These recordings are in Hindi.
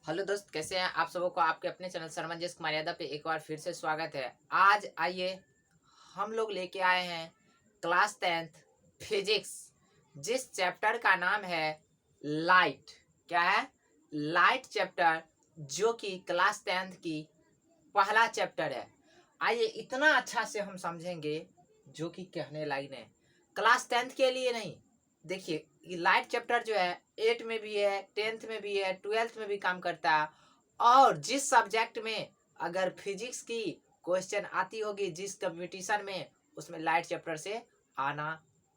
हेलो दोस्त, कैसे हैं आप सबों को आपके अपने चैनल सरमंजस कुमार यादव पे एक बार फिर से स्वागत है। आज आइए हम लोग लेके आए हैं क्लास 10th फिजिक्स, जिस चैप्टर का नाम है लाइट। क्या है? लाइट चैप्टर, जो कि क्लास 10th की पहला चैप्टर है। आइए इतना अच्छा से हम समझेंगे जो कि कहने लायक नहीं। क्लास 10th के लिए नहीं, देखिए ये लाइट चैप्टर जो है 8 में भी है, 10th में भी है, 12th में भी काम करता है। और जिस सब्जेक्ट में अगर फिजिक्स की क्वेश्चन आती होगी, जिस कंपटीशन में, उसमें लाइट चैप्टर से आना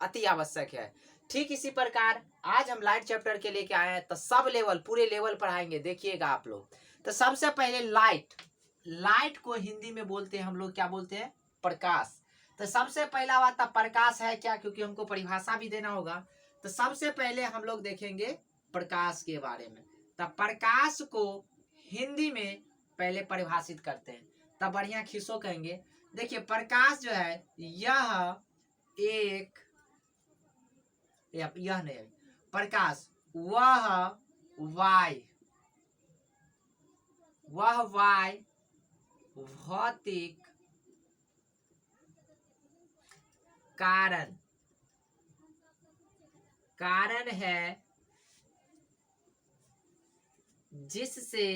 अति आवश्यक है। ठीक इसी प्रकार आज हम लाइट चैप्टर के लेके आए हैं, तो सब लेवल, पूरे लेवल पढ़ाएंगे, देखिएगा आप लोग। तो सबसे पहले लाइट, लाइट को हिंदी में बोलते हैं हम लोग, क्या बोलते हैं? प्रकाश। तो सबसे पहला बात, प्रकाश है क्या, क्योंकि हमको परिभाषा भी देना होगा। तो सबसे पहले हम लोग देखेंगे प्रकाश के बारे में। तब प्रकाश को हिंदी में पहले परिभाषित करते हैं, तब बढ़िया खिसो कहेंगे। देखिए प्रकाश जो है यह एक, यह नहीं, प्रकाश वह वाय भौतिक कारण है जिससे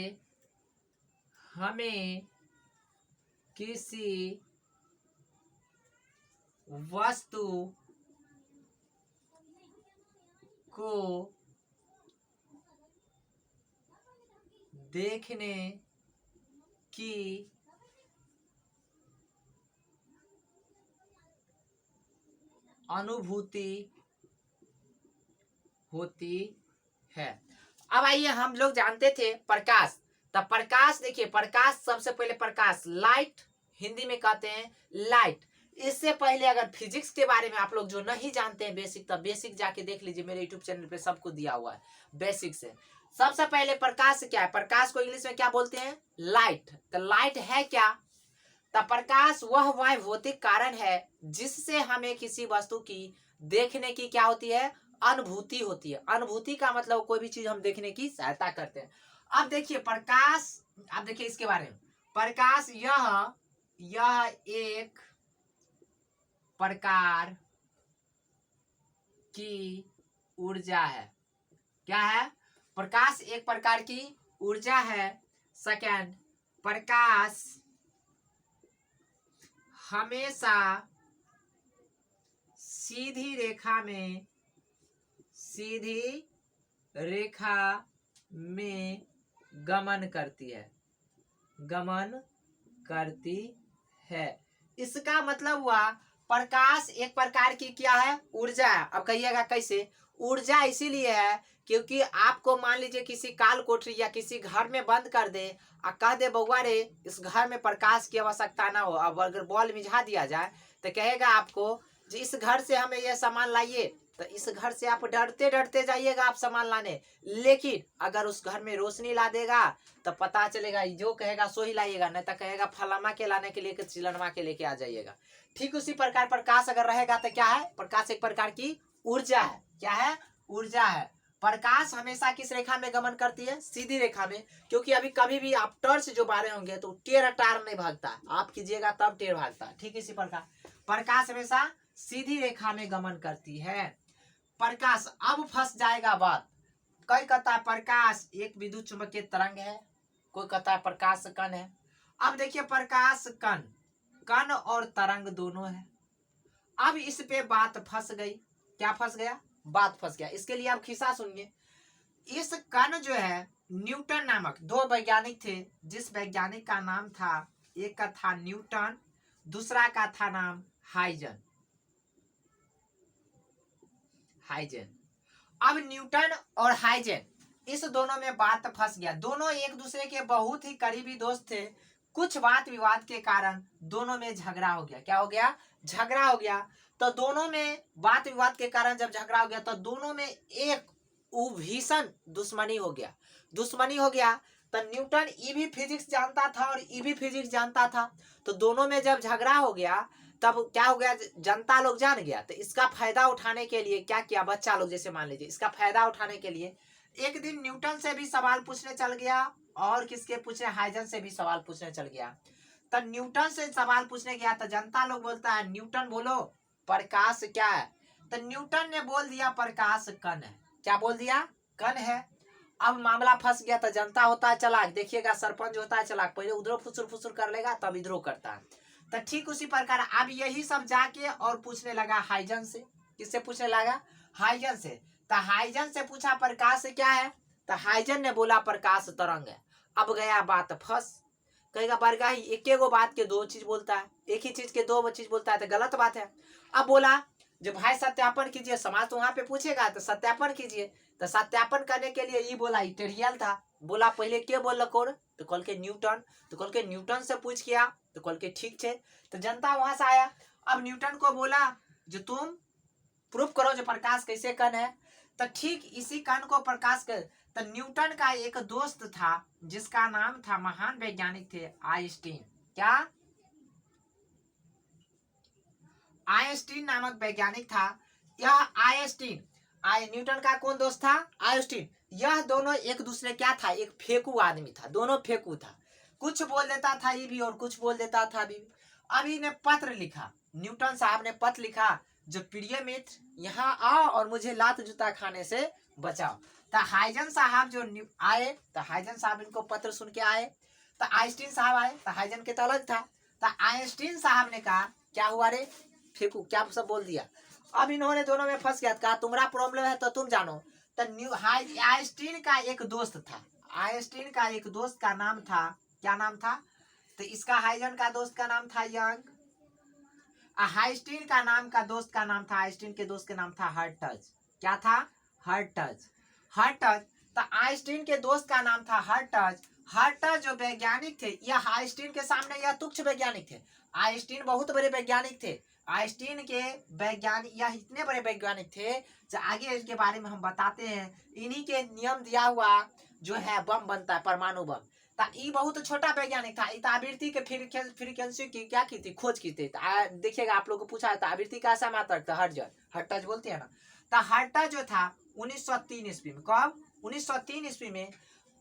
हमें किसी वस्तु को देखने की अनुभूति होती है। अब आइए, हम लोग जानते थे प्रकाश। तब प्रकाश, देखिए प्रकाश, सबसे पहले प्रकाश लाइट, हिंदी में कहते हैं लाइट। इससे पहले अगर फिजिक्स के बारे में आप लोग जो नहीं जानते हैं बेसिक, तब बेसिक जाके देख लीजिए, मेरे यूट्यूब चैनल पे सबको दिया हुआ है बेसिक से। सबसे पहले प्रकाश क्या है? प्रकाश को इंग्लिश में क्या बोलते हैं? लाइट। तो लाइट है क्या? तब प्रकाश वह भौतिक कारण है जिससे हमें किसी वस्तु की देखने की क्या होती है? अनुभूति होती है। अनुभूति का मतलब कोई भी चीज हम देखने की सहायता करते हैं। अब देखिए प्रकाश, अब देखिए इसके बारे में, प्रकाश यह एक प्रकार की ऊर्जा है। क्या है? प्रकाश एक प्रकार की ऊर्जा है। सेकंड, प्रकाश हमेशा सीधी रेखा में गमन करती है। इसका मतलब हुआ प्रकाश एक प्रकार की क्या है? ऊर्जा है। अब कहिएगा कैसे? ऊर्जा इसीलिए है क्योंकि आपको मान लीजिए किसी काल कोठरी या किसी घर में बंद कर दे और कह दे बउआ रे इस घर में प्रकाश की आवश्यकता ना हो, अब अगर बॉल मिझा दिया जाए तो कहेगा आपको जी इस घर से हमें यह सामान लाइए, तो इस घर से आप डरते डरते जाइएगा आप सामान लाने। लेकिन अगर उस घर में रोशनी ला देगा तो पता चलेगा, जो कहेगा सो ही लाइएगा, नहीं तो कहेगा फलामा के लाने के लिए चिलनमा के लेके आ जाइएगा। ठीक उसी प्रकार प्रकाश अगर रहेगा तो क्या है? प्रकाश एक प्रकार की ऊर्जा है। क्या है? ऊर्जा है। प्रकाश हमेशा किस रेखा में गमन करती है? सीधी रेखा में। क्योंकि अभी कभी भी आप टॉर्च जो बारे होंगे तो टेढ़ टार नहीं भागता, आप कीजिएगा तब टेढ़ भागता। ठीक इसी प्रकार प्रकाश हमेशा सीधी रेखा में गमन करती है। प्रकाश, अब फंस जाएगा बात। कोई कहता है प्रकाश एक विद्युत चुंबकीय तरंग है, कोई कहता है प्रकाश कण है। अब देखिए प्रकाश कण और तरंग दोनों है। अब इस पे बात फंस गई। क्या फंस गया? बात फंस गया। इसके लिए आप खिस्सा सुनिए। इस कण जो है, न्यूटन नामक दो वैज्ञानिक थे, जिस वैज्ञानिक का नाम था, एक का था न्यूटन, दूसरा का था नाम हाइजन। अब न्यूटन और हाइजन इस दोनों में बात फंस गया। दोनों एक दूसरे के बहुत ही करीबी दोस्त थे। कुछ बात विवाद के कारण दोनों में झगड़ा हो गया। क्या हो गया? झगड़ा हो गया। तो दोनों में बात विवाद के कारण जब झगड़ा हो गया तो दोनों में एक भीषण दुश्मनी हो गया। तो न्यूटन ईवी फिजिक्स जानता था और ईवी फिजिक्स जानता था। तो दोनों में जब झगड़ा हो गया तब क्या हो गया? जनता लोग जान गया। तो इसका फायदा उठाने के लिए क्या किया? बच्चा लोग जैसे मान लीजिए, इसका फायदा उठाने के लिए एक दिन न्यूटन से भी सवाल पूछने चल गया और किसके पूछने, हाइजन से भी सवाल पूछने चल गया। तो न्यूटन से सवाल पूछने गया तो जनता लोग बोलता है न्यूटन बोलो प्रकाश क्या है। तो न्यूटन ने बोल दिया प्रकाश कण है। क्या बोल दिया, कण है। अब मामला फंस गया। तो जनता होता है चलाक, देखिएगा सरपंच होता है चलाक, पहले उधरों फुसुर फुसुर कर लेगा तब इधरों करता है। तो ठीक उसी प्रकार अब यही सब जाके और पूछने लगा हाइजन से। किससे पूछने लगा, हाइजन से। तो हाइजन से पूछा प्रकाश क्या है। तो हाइजन ने बोला प्रकाश तरंग है। अब गया बात फंस। कहेगा बरगाही एक गो बात के दो चीज बोलता है, एक ही चीज के दो चीज बोलता है तो गलत बात है। अब बोला जो भाई सत्यापन कीजिए, समाज तो वहां पे पूछेगा तो सत्यापन कीजिए। तो सत्यापन करने के लिए ये बोला इटेरियल था। बोला पहले के बोल कौन, तो कल के न्यूटन। तो कल के न्यूटन से पूछ किया तो कल के ठीक है। तो जनता वहां से आया। अब न्यूटन को बोला जो तुम प्रूफ करो जो प्रकाश कैसे कण है। तो ठीक इसी कण को प्रकाश कर। तो न्यूटन का एक दोस्त था जिसका नाम था, महान वैज्ञानिक थे आइंस्टीन। क्या, आइंस्टीन नामक वैज्ञानिक था। यह आइंस्टीन, न्यूटन का कौन दोस्त था, आइंस्टीन। यह दोनों एक दूसरे क्या था, एक फेंकू आदमी था, दोनों फेंकू था। कुछ बोल देता था ये भी और कुछ बोल देता था भी। अभी ने पत्र लिखा, न्यूटन साहब ने पत्र लिखा जो प्रिय मित्र यहाँ आओ और मुझे लात जूता खाने से बचाओ। तो हाइजन साहब जो आए, तो हाइजन साहब इनको पत्र सुन के आए। तो आइंस्टीन साहब आए, तो हाइजन के तो अलग था। तो आइंस्टीन साहब ने कहा क्या हुआ रे, फेंकू क्या सब बोल दिया। अब इन्होंने दोनों में फंस गया। कहा तुम्हारा प्रॉब्लम है तो तुम जानो। तो आइंस्टीन का एक दोस्त था, आइंस्टीन का एक दोस्त का नाम था, क्या नाम था, तो इसका हाइजन का दोस्त का नाम था यंग। आइंस्टीन का नाम का दोस्त का नाम था, आइंस्टीन के दोस्त का नाम था हर्टज। क्या था, हर्टज, हर्टज। तो आइंस्टीन के दोस्त का नाम था हर्टज। हर्टज जो वैज्ञानिक थे, यह आइंस्टीन के सामने यह तुच्छ वैज्ञानिक थे। आइंस्टीन बहुत बड़े वैज्ञानिक थे। आइंस्टीन के वैज्ञानिक यह इतने बड़े वैज्ञानिक थे जो आगे इसके बारे में हम बताते हैं। इन्हीं के नियम दिया हुआ जो है बम बनता है, परमाणु बम। ये बहुत छोटा वैज्ञानिक था। आवृत्ति के फ्रीक्वेंसी की क्या की थी, खोज की थी। देखिएगा आप लोग को पूछा था आवृत्ति का ऐसा मात्रा था, हर्टज, हर्टज बोलते हैं ना। तो हर्टज जो था 1903 ईस्वी में, कब, 1903 ईस्वी में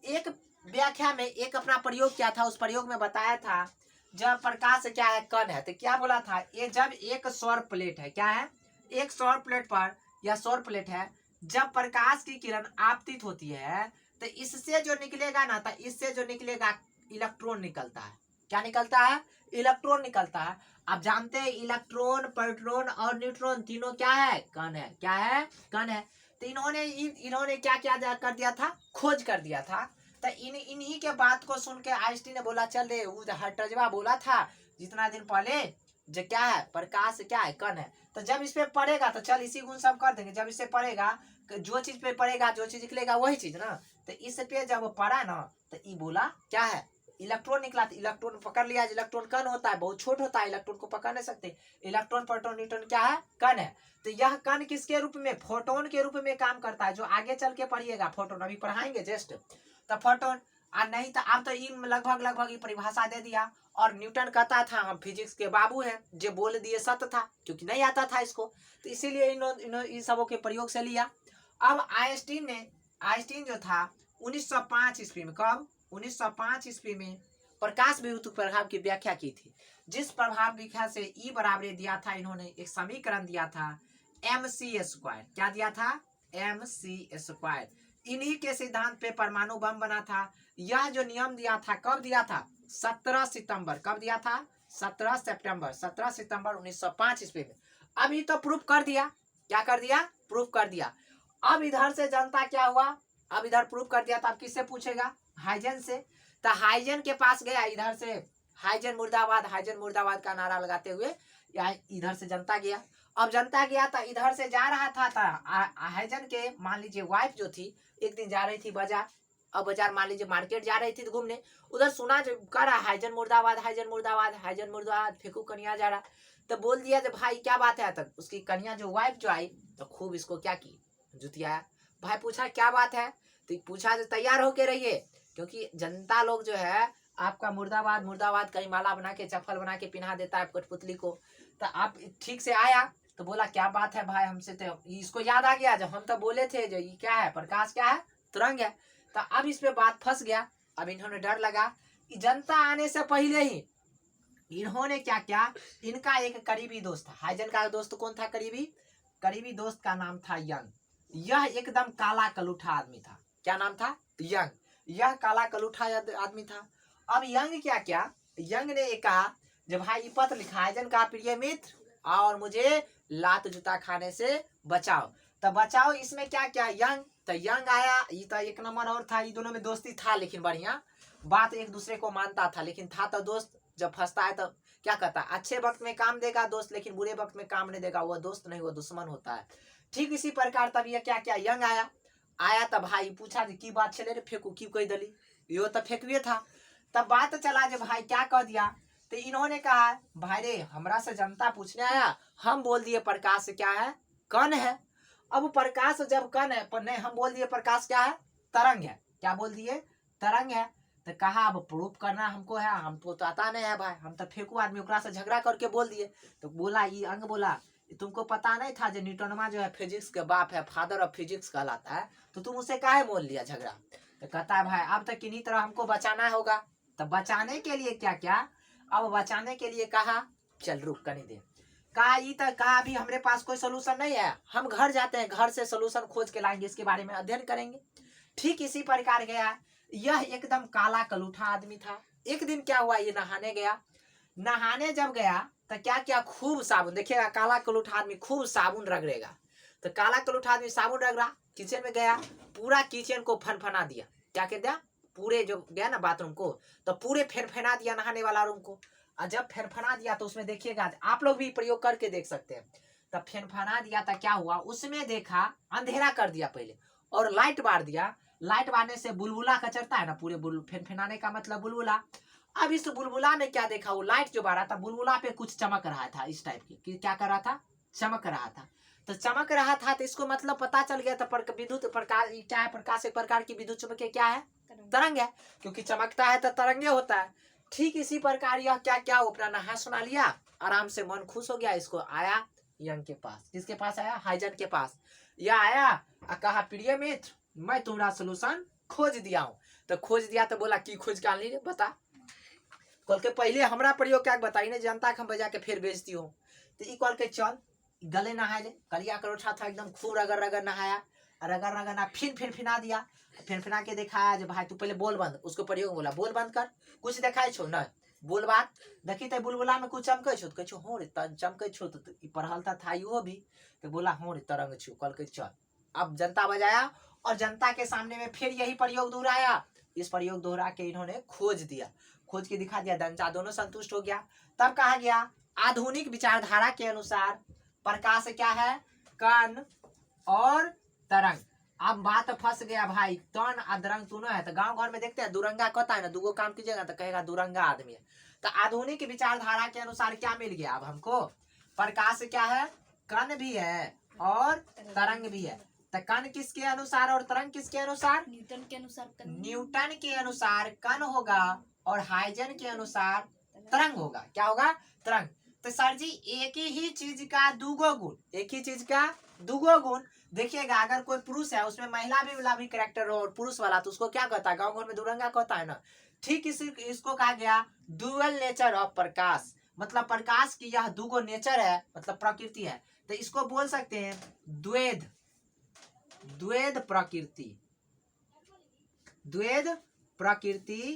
एक व्याख्या में एक अपना प्रयोग किया था। उस प्रयोग में बताया था जब प्रकाश क्या है, कण है। तो क्या बोला था, ये जब एक सौर प्लेट है, क्या है, एक सौर प्लेट पर, यह सौर प्लेट है, जब प्रकाश की किरण आपतित होती है तो इससे जो निकलेगा ना, तो इससे जो निकलेगा इलेक्ट्रॉन निकलता है। क्या निकलता है, इलेक्ट्रॉन निकलता है। आप जानते हैं इलेक्ट्रॉन, प्रोटॉन और न्यूट्रॉन तीनों क्या है, कण है। क्या है, कण है। तो इन्होंने क्या क्या कर दिया था, खोज कर दिया था। तो इन्हीं के बात को सुन के आइंस्टीन ने बोला चल रे हर्टजवा बोला था जितना दिन पहले जो क्या है, प्रकाश क्या है, कण है। तो जब इस पे पड़ेगा तो चल इसी गुण सब कर देंगे। जब इससे पड़ेगा, जो चीज पे पड़ेगा जो चीज निकलेगा वही चीज ना। तो इस पे जब पड़ा ना तो ये बोला क्या है, इलेक्ट्रॉन निकला। तो इलेक्ट्रॉन पकड़ लिया, इलेक्ट्रॉन कण होता है, बहुत छोट होता है, इलेक्ट्रॉन को पकड़ नहीं सकते। इलेक्ट्रॉन, प्रोटॉन, न्यूट्रॉन क्या है, कण है। तो यह कण किसके रूप में, फोटोन के रूप में काम करता है। जो आगे चल के पढ़िएगा फोटोन, अभी पढ़ाएंगे जस्ट। तो फोटोन और नहीं तो अब तो लगभग लगभग ये परिभाषा दे दिया। और न्यूटन कहता था हम फिजिक्स के बाबू हैं, जो बोल दिए सत्य था, क्योंकि नहीं आता था इसको। तो इसीलिए इन सबों के प्रयोग से लिया। अब आइंस्टीन जो था 1905 ईस्वी में, कब, 1905 ईस्वी में प्रकाश विद्युत प्रभाव की व्याख्या की थी। जिस प्रभाव व्याख्या से ई बराबर दिया था, इन्होंने एक समीकरण दिया था mc²। क्या दिया था, mc²। इन्हीं के सिद्धांत पे परमाणु बम बना था। यह जो नियम दिया था कब दिया था, 17 सितंबर, कब दिया था, 17 सितंबर 1905 ईस्वी में। अभी तो प्रूफ कर दिया, क्या कर दिया, प्रूफ कर दिया। अब इधर से जनता क्या हुआ, अब इधर प्रूफ कर दिया तो अब किससे पूछेगा, हाइजन से। तो हाइजन के पास गया, इधर से हाइजन मुर्दाबाद, हाइजन मुर्दाबाद का नारा लगाते हुए इधर से जनता गया। अब जनता गया तो इधर से जा रहा था हाइजन के मान लीजिए वाइफ जो थी एक दिन जा रही थी बाजार। अब बाजार मान लीजिए मार्केट जा रही थी तो घूमने, उधर सुना जो कर रहा हाइजन मुर्दाबाद, हाइजन मुर्दाबाद, हाइजन मुर्दाबाद, फेंकू कन्या जा रहा। तो बोल दिया जब भाई क्या बात है। तब उसकी कन्या जो वाइफ जो आई तो खूब इसको क्या की, जुतिया। भाई पूछा क्या बात है, तो पूछा जो तैयार होके रहिए क्योंकि जनता लोग जो है आपका मुर्दाबाद मुर्दाबाद कहीं माला बना के चप्पल बना के पिन्हा देता है कठपुतली को। तो आप ठीक से आया तो बोला क्या बात है भाई, हमसे तो इसको याद आ गया जब हम तो बोले थे जो ये क्या है, प्रकाश क्या है, तरंग है। तो अब इस पे बात फंस गया। अब इन्होंने डर लगा कि जनता आने से पहले ही इन्होंने क्या किया, इनका एक करीबी दोस्त था, हाइजन का दोस्त कौन था, करीबी करीबी दोस्त का नाम था यंग। यह एकदम काला कलूठा आदमी था। क्या नाम था, यंग। यह काला कलूठा आदमी था। अब यंग क्या क्या, यंग ने ये कहा जब भाई पत्र लिखा, हाइजन का प्रिय मित्र और मुझे लात जूता खाने से बचाओ, तो बचाओ इसमें क्या क्या, यंग तो यंग आया, ये तो एक नंबर और था, ये दोनों में दोस्ती था, लेकिन बढ़िया बात एक दूसरे को मानता था, लेकिन था तो दोस्त। जब फंसता है तो क्या कहता है, अच्छे वक्त में काम देगा दोस्त, लेकिन बुरे वक्त में काम नहीं देगा, वो दोस्त नहीं वो दुश्मन होता है। ठीक इसी प्रकार तब ये क्या क्या, यंग आया। आया तब भाई पूछा की बात चले रे, फेंकू की कोई दली, यो तो फेंकवे था। तब बात चला जब भाई क्या कह दिया, तो इन्होंने कहा भाई रे हमरा से जनता पूछने आया, हम बोल दिए प्रकाश क्या है, कण है। अब प्रकाश जब कण है पर नहीं, हम बोल दिए प्रकाश क्या है, तरंग है। क्या बोल दिए, तरंग है। तो कहा अब प्रूफ करना हमको है, हमको तो आता नहीं है भाई, हम तो फेंकू आदमी, ओकरा से झगड़ा करके बोल दिए। तो बोला ये अंग बोला तुमको पता नहीं था जो न्यूटनमा जो है फिजिक्स के बाप है, फादर ऑफ फिजिक्स कहलाता है, तो तुम उसे काहे बोल लिया झगड़ा। तो कहता है भाई अब तक किन्हीं तरह हमको बचाना होगा। तो बचाने के लिए क्या क्या, अब बचाने के लिए कहा चल रुक कर नहीं दे, कहा ये तो कहा अभी हमारे पास कोई सोल्यूशन नहीं है, हम घर जाते हैं, घर से सोल्यूशन खोज के लाएंगे, इसके बारे में अध्ययन करेंगे। ठीक इसी प्रकार गया। यह एकदम काला कलूठा आदमी था। एक दिन क्या हुआ, ये नहाने गया। नहाने जब गया तो क्या क्या, खूब साबुन, देखिएगा काला कलूठा आदमी खूब साबुन रगड़ेगा। तो काला कलूठा आदमी साबुन रगड़ा, किचन में गया, पूरा किचन को फनफना दिया। क्या कर दिया, पूरे जो गया ना बाथरूम को, तो पूरे फेरफेना दिया नहाने वाला रूम को। और जब फेरफना दिया तो उसमें देखिएगा, आप लोग भी प्रयोग करके देख सकते हैं। तब फेरफना दिया तो क्या हुआ, उसमें देखा अंधेरा कर दिया पहले, और लाइट बार दिया। लाइट बारने से बुलबुला कचरता है ना, पूरे फेनफेनाने का मतलब बुलबुला। अब इस बुलबुला ने क्या देखा, वो लाइट जो बारा था बुलबुला पे कुछ चमक रहा था, इस टाइप की क्या कर रहा था, चमक रहा था। तो चमक रहा था तो इसको मतलब पता चल गया था विद्युत प्रकाश क्या है, प्रकाश एक प्रकार की विद्युत चुम्बकीय क्या है, तरंग है, क्योंकि चमकता है तो तरंगे होता है। ठीक इसी प्रकार यह क्या क्या, अपना नहा सुना लिया, आराम से मन खुश हो गया। इसको आया यंग के पास, किसके पास आया, हाइजन के पास। यह आया और कहा प्रिय मित्र मैं तुम्हारा सोल्यूशन खोज दिया हूँ। तो खोज दिया तो बोला की खोज के ली बता, कल के पहले हमारा प्रयोग क्या बताई ने, जनता के हम बजा के फिर बेचती हो। तो ई कल के चल गले नहाए ले, कलिया करोठा था एकदम खूब रगड़ रगड़ नहाया, रगड़ रगड़ ना फिर फिना दिया। फिर फिना के दिखाया जो भाई तू पहले बोल बंद, उसको प्रयोग बोला बोल बंद कर, कुछ दिखाई छो न बोल बात देखी तो बुलबुला में कुछ चमके छो, तो हो रे चमके छो, तो पढ़लता था यो भी। तो बोला हो रे तरंग छो, कल के चल। अब जनता बजाया और जनता के सामने में फिर यही प्रयोग दोहराया। इस प्रयोग दोहरा के इन्होंने खोज दिया, खोज के दिखा दिया, जनता दोनों संतुष्ट हो गया। तब कहा गया आधुनिक विचारधारा के अनुसार प्रकाश क्या है, कण और तरंग। अब बात फंस गया भाई, कण और तरंग दोनों है। तो गांव घर में देखते हैं दुरंगा कहता है ना, दुगो काम कीजिएगा तो कहेगा दुरंगा आदमी है। तो आधुनिक विचारधारा के अनुसार क्या मिल गया अब हमको, प्रकाश क्या है, कण भी है और तरंग भी है। तो कण किसके अनुसार और तरंग किसके अनुसार, न्यूटन के अनुसार न्यूटन के अनुसार कण होगा और हाइजन के अनुसार तरंग होगा। क्या होगा, तरंग। तो सर जी एक ही चीज का दुगो गुण, एक ही चीज का दुगो गुण। देखिएगा अगर कोई पुरुष है उसमें महिला भी वाला भी कैरेक्टर हो और पुरुष वाला, तो उसको क्या कहता है, गांव घर में दुरंगा कहता है ना। ठीक इसको कहा गया डुअल नेचर ऑफ प्रकाश, मतलब प्रकाश की यह दुगो नेचर है, मतलब प्रकृति है। तो इसको बोल सकते हैं द्वैध, द्वैध प्रकृति, द्वैध प्रकृति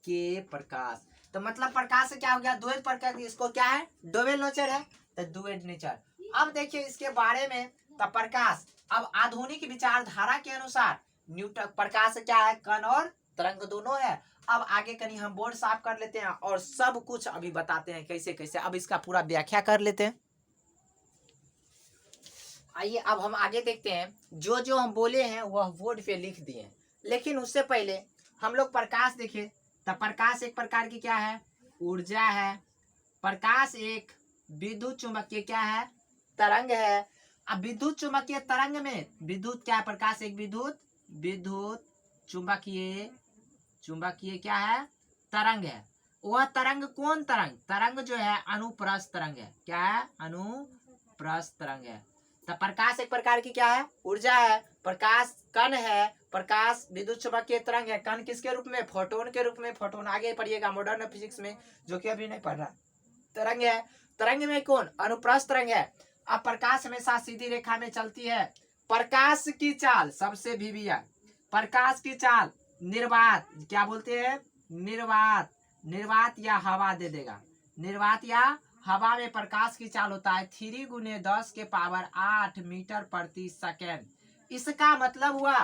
के प्रकाश। तो मतलब प्रकाश से क्या हो गया, द्वैध प्रकृति, इसको क्या है, डबल नेचर है, तो द्वैध नेचर। अब देखिए इसके बारे में, तो प्रकाश अब आधुनिक विचारधारा के अनुसार न्यूटन प्रकाश क्या है, कण और तरंग दोनों है। अब आगे कहीं हम बोर्ड साफ कर लेते हैं और सब कुछ अभी बताते हैं कैसे कैसे। अब इसका पूरा व्याख्या कर लेते हैं। आइए अब हम आगे देखते हैं, जो जो हम बोले हैं वह बोर्ड पे लिख दिए, लेकिन उससे पहले हम लोग प्रकाश देखें। तो प्रकाश एक प्रकार की क्या है, ऊर्जा है। प्रकाश एक विद्युत चुंबकीय क्या है, तरंग है। अब विद्युत चुंबकीय तरंग में विद्युत क्या है, प्रकाश एक विद्युत विद्युत चुंबकीय चुंबकीय क्या है, तरंग है। वह तरंग कौन तरंग, तरंग जो है अनुप्रस्थ तरंग है। क्या है, अनुप्रस्थ तरंग है। तो प्रकाश एक प्रकार की क्या है, ऊर्जा है। प्रकाश कण है, प्रकाश विद्युत चुंबकीय तरंग है। कण किसके रूप में? फोटोन के रूप में। फोटोन आगे पढ़िएगा मॉडर्न फिजिक्स में, जो कि अभी नहीं पढ़ रहा। तरंग है, तरंग में कौन? अनुप्रस्थ तरंग है। अब प्रकाश हमेशा सीधी रेखा में चलती है। प्रकाश की चाल सबसे भीविया, प्रकाश की चाल निर्वात, क्या बोलते हैं? निर्वात, निर्वात या हवा दे देगा, निर्वात या हवा में प्रकाश की चाल होता है 3 × 10⁸ मीटर प्रति सेकेंड। इसका मतलब हुआ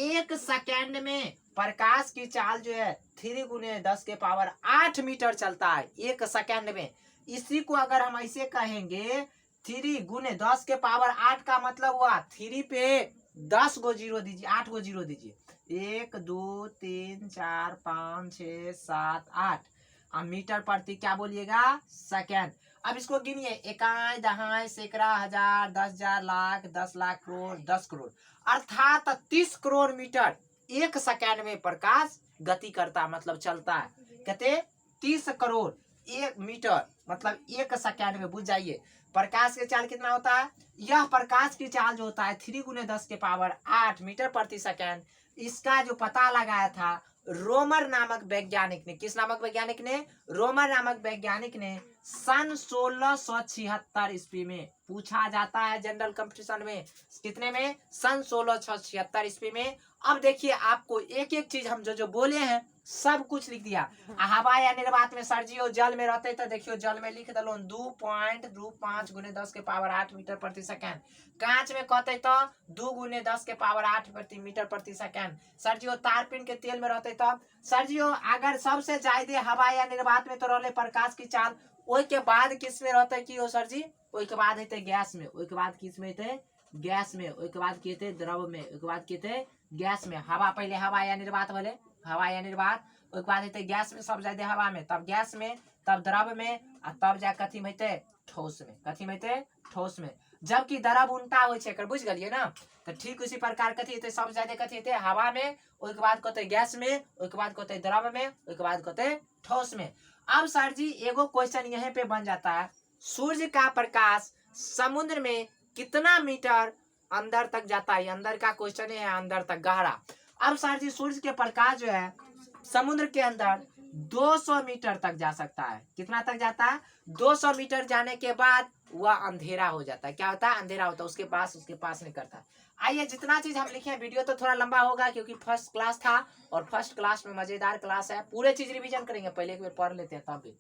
1 सेकेंड में प्रकाश की चाल जो है 3 × 10⁸ मीटर चलता है 1 सेकेंड में। इसी को अगर हम ऐसे कहेंगे 3 × 10⁸ का मतलब हुआ 3 पे 10 गो जीरो दीजिए, 8 गो जीरो दीजिए, 1 2 3 4 5 6 7 8। अब मीटर प्रति क्या बोलिएगा? सेकेंड। अब इसको गिनिए, इकाई, दहाई, सैकड़ा, हजार, 10,000, लाख, 10 लाख, करोड़, 10 करोड़, अर्थात 30 करोड़ मीटर 1 सेकेंड में प्रकाश गति करता, मतलब चलता है। कहते 30 करोड़ 1 मीटर मतलब 1 सेकेंड में। बुझ जाइए प्रकाश की चाल कितना होता है। यह प्रकाश की चाल जो होता है 3 × 10⁸ मीटर प्रति सेकेंड। इसका जो पता लगाया था रोमर नामक वैज्ञानिक ने। किस नामक वैज्ञानिक ने? रोमर नामक वैज्ञानिक ने सन 1676 ईस्वी में। पूछा जाता है जनरल कंपटीशन में, कितने में? सन 1676 ईस्वी में। अब देखिए आपको एक एक चीज हम जो बोले हैं सब कुछ लिख दिया। हवा या निर्वात में सर जी जल में रहते तो देखियो जल में लिख दलो 2.25 × 10⁸ मीटर प्रति सेकेंड। कांच में कहते तो 2 × 10⁸ मीटर प्रति सेकेंड। सर जी तारपीन के तेल में रहते तो सर जी अगर सबसे ज्यादा हवा या निर्वात में तो रहले प्रकाश की चाल, ओई के बाद किस में रहते कि हो सर जी? ओई के बाद हेते गैस में, ओई के बाद किस में हेते? गैस में, ओई के बाद की हेते? द्रव में, ओई के बाद की हेते? गैस में। हवा पहले हवा या निर्वात बोले, हवा या निर्वात, ओई के बाद हेते गैस में, सब ज्यादा हवा में, तब गैस में, तब द्रव में, और तब जा कथी में हेते? ठोस में। कथी में हेते? ठोस में। जबकि द्रव उल्टा होय छे, बुझ गलिए ना? तो ठीक उसी प्रकार कथी हेते? सब ज्यादा कथी हेते? हवा में, ओई के बाद कहते गैस में, ओई के बाद कहते द्रव में, ओई के बाद कहते ठोस में। अब सर जी एगो क्वेश्चन यहाँ पे बन जाता है, सूर्य का प्रकाश समुद्र में कितना मीटर अंदर तक जाता है? अंदर का क्वेश्चन है, अंदर तक गहरा। अब सर जी सूर्य के प्रकाश जो है समुद्र के अंदर 200 मीटर तक जा सकता है। कितना तक जाता है? 200 मीटर जाने के बाद वह अंधेरा हो जाता है। क्या होता है? अंधेरा होता है, उसके पास नहीं करता। आइए जितना चीज हम लिखे, वीडियो तो थोड़ा लंबा होगा क्योंकि फर्स्ट क्लास था और फर्स्ट क्लास में मजेदार क्लास है, पूरे चीज रिवीजन करेंगे, पहले एक बार पढ़ लेते हैं तब भी।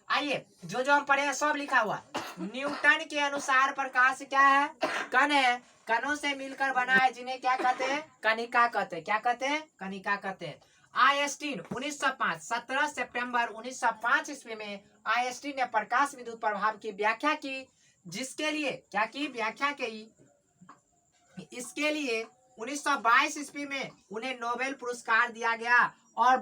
आइए जो हम पढ़े हैं सब लिखा हुआ। न्यूटन के अनुसार प्रकाश क्या है? कण है, कणों से मिलकर बना है, जिन्हें क्या कहते हैं? कणिका कहते हैं। क्या कहते हैं? कणिका कहते हैं। आइंस्टीन 1905 17 सितंबर 1905 ईस्वी में आइंस्टीन ने प्रकाश विद्युत प्रभाव की व्याख्या की, जिसके लिए क्या की? व्याख्या की। इसके लिए 1922 ईस्वी में उन्हें नोबेल पुरस्कार दिया गया और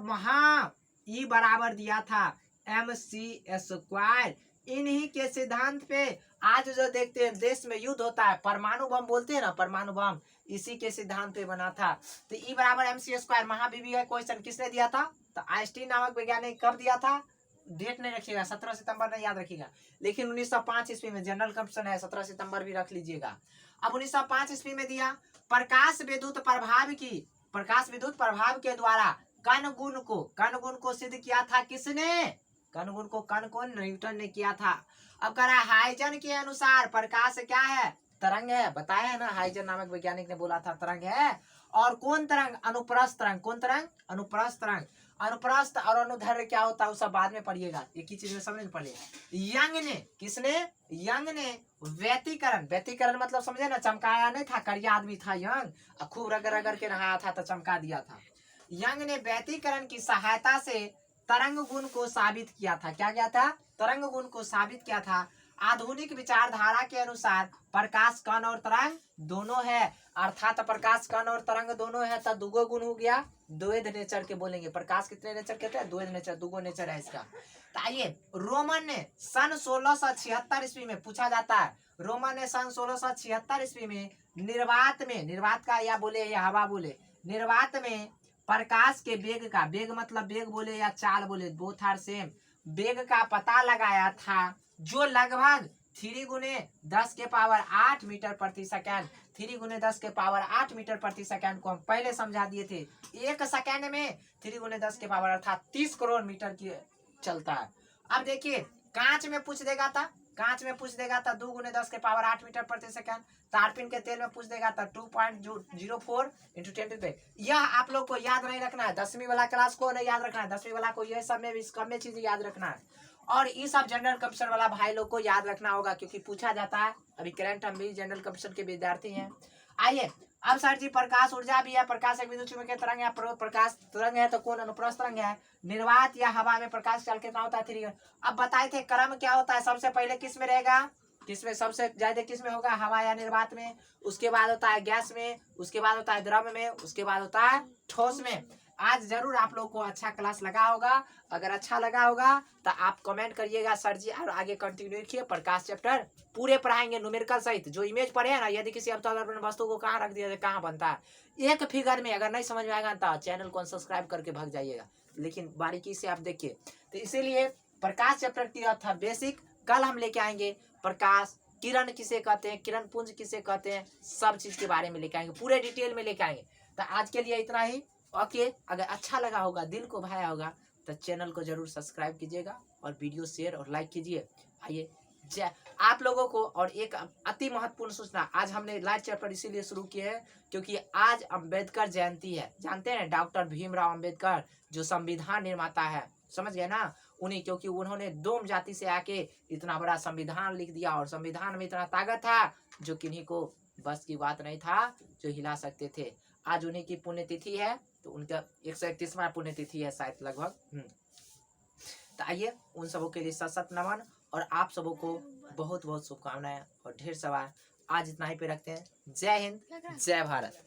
ई बराबर दिया था mc²। इन्हीं के सिद्धांत पे आज जो देखते हैं देश में युद्ध होता है, परमाणु बम बोलते हैं ना, परमाणु बम इसी के सिद्धांत पे बना था। तो ई बराबर mc² महाबीवी है। क्वेश्चन किसने दिया था? तो आइंस्टीन नामक वैज्ञानिक। कब दिया था? डेट नहीं रखिएगा, 17 सितंबर नहीं याद रखिएगा, लेकिन 1905 ईस्वी में। जनरल कंपटीशन है, 17 सितंबर भी रख लीजिएगा। अब 1905 ईस्वी में दिया। प्रकाश विद्युत प्रभाव के द्वारा कण गुण को सिद्ध किया था। किसने? कण गुण को न्यूटन ने किया था। अब कह रहा है हाइजन के अनुसार प्रकाश क्या है? तरंग है। बताया है ना, हाइजन नामक वैज्ञानिक ने बोला था तरंग है। और कौन तरंग? अनुप्रस्थ तरंग। कौन तरंग? अनुप्रस्थ तरंग। अनुप्रस्थ और अनुदैर्ध्य क्या होता है वो सब बाद में पढ़िएगा, एक ही चीज में समझ पड़िए। यंग ने, किसने? यंग ने व्यतिकरण मतलब समझे ना, चमकाया नहीं था, करिया आदमी था यंग, खूब रगड़ रगड़ के नहाया था तो चमका दिया था। यंग ने व्यतिकरण की सहायता से तरंग गुण को साबित किया था। क्या किया था? तरंग गुण को साबित किया था। आधुनिक विचारधारा के अनुसार प्रकाश कण और तरंग दोनों है, अर्थात प्रकाश कण और तरंग दोनों है तो दुगो गुण हो गया, द्वैध नेचर के बोलेंगे। प्रकाश कितने नेचर कहते हैं? द्वैध नेचर, दुगो नेचर है इसका। तो आइए रोमन ने सन 1676 ईस्वी में, पूछा जाता है रोमन ने सन 1676 ईस्वी में निर्वात का या बोले या हवा बोले, निर्वात में प्रकाश के वेग मतलब वेग बोले या चाल बोले, बोथ आर सेम, वेग का पता लगाया था, जो लगभग 3 × 10⁸ मीटर प्रति सेकेंड 3 गुने 10 के पावर 8 मीटर प्रति सेकंड को हम पहले समझा दिए थे। 1 सेकंड में 3 गुने 10 के पावर अर्थात 30 करोड़ मीटर की चलता है। अब देखिए कांच में पूछ देगा था, कांच में पूछ देगा था 2 गुने 10 के पावर 8 मीटर प्रति सेकंड। तारपीन के तेल में पूछ देगा था 2.04 इंटू 10 पे। यह आप लोग को याद नहीं रखना है, 10वीं वाला क्लास को नहीं याद रखना है, 10वीं वाला को यह सब में भी कम में चीज याद रखना है। और ये सब जनरल कंपटीशन वाला भाई लोग को याद रखना होगा, क्योंकि पूछा जाता है। अभी करंट हम भी जनरल कंपटीशन के विद्यार्थी हैं। आइए अब सर जी, प्रकाश ऊर्जा भी है, प्रकाश एक विद्युत चुम्बकीय तरंग है, प्रकाश तरंग है तो कौन अनुप्रस्थ तरंग है। निर्वात या हवा में प्रकाश काल कितना होता है 3। अब बताए थे क्रम क्या होता है, सबसे पहले किस में रहेगा, किसमें सबसे ज्यादा किसमें होगा, हवा या निर्वात में। उसके बाद होता है गैस में, उसके बाद होता है द्रव में, उसके बाद होता है ठोस में। आज जरूर आप लोग को अच्छा क्लास लगा होगा। अगर अच्छा लगा होगा तो आप कमेंट करिएगा सर जी, और आगे कंटिन्यू रखिए। प्रकाश चैप्टर पूरे पढ़ाएंगे न्यूमेरिकल सहित। जो इमेज पढ़े हैं ना, यदि किसी वस्तु को कहाँ रख दिया, कहाँ बनता है, एक फिगर में अगर नहीं समझ में आएगा तो चैनल को सब्सक्राइब करके भाग जाइएगा, लेकिन बारीकी से आप देखिए। तो इसीलिए प्रकाश चैप्टर की था बेसिक, कल हम लेके आएंगे प्रकाश किरण किसे कहते हैं, किरण पुंज किसे कहते हैं, सब चीज के बारे में लेके आएंगे, पूरे डिटेल में लेके आएंगे। तो आज के लिए इतना ही। ओके, अगर अच्छा लगा होगा, दिल को भाया होगा तो चैनल को जरूर सब्सक्राइब कीजिएगा और वीडियो शेयर और लाइक कीजिए। आइए आप लोगों को और एक अति महत्वपूर्ण सूचना, आज हमने लाइव चैप्टर इसीलिए शुरू किए हैं क्योंकि आज अम्बेडकर जयंती है। जानते हैं डॉक्टर भीमराव अम्बेडकर जो संविधान निर्माता है, समझ गए ना, उन्हीं, क्योंकि उन्होंने डोम जाति से आके इतना बड़ा संविधान लिख दिया और संविधान में इतना ताकत था जो किन्हीं को बस की बात नहीं था जो हिला सकते थे। आज उन्हीं की पुण्यतिथि है, तो उनका 131वां पुण्यतिथि है शायद लगभग। तो आइए उन सबों के लिए सशक्त नमन, और आप सबों को बहुत बहुत शुभकामनाएं और ढेर सवार। आज इतना ही पे रखते हैं। जय हिंद, जय भारत।